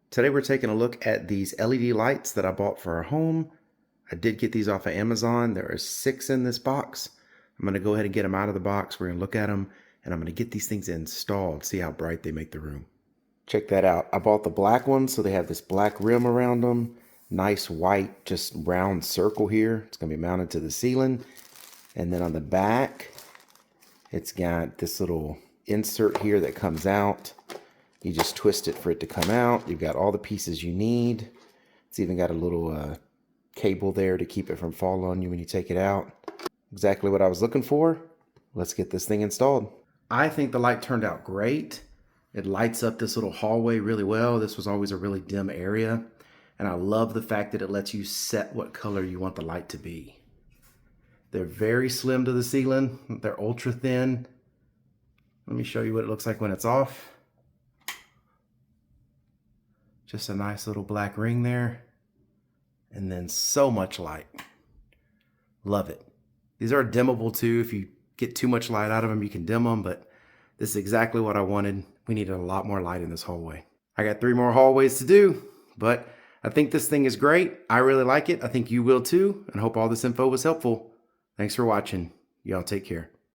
Today we're taking a look at these LED lights that I bought for our home. I did get these off of Amazon. There are 6 in this box. I'm going to go ahead and get them out of the box. We're going to look at them and I'm going to get these things installed, see how bright they make the room. Check that out. I bought the black ones, so they have this black rim around them. Nice white, just round circle here. It's going to be mounted to the ceiling. And then on the back, it's got this little insert here that comes out. You just twist it for it to come out. You've got all the pieces you need. It's even got a little cable there to keep it from falling on you when you take it out. Exactly what I was looking for. Let's get this thing installed. I think the light turned out great. It lights up this little hallway really well. This was always a really dim area. And I love the fact that it lets you set what color you want the light to be. They're very slim to the ceiling. They're ultra thin. Let me show you what it looks like when it's off. Just a nice little black ring there. And then so much light. Love it. These are dimmable too. If you get too much light out of them, you can dim them, but this is exactly what I wanted. We needed a lot more light in this hallway. I got 3 more hallways to do, but I think this thing is great. I really like it. I think you will too, and hope all this info was helpful. Thanks for watching. Y'all take care.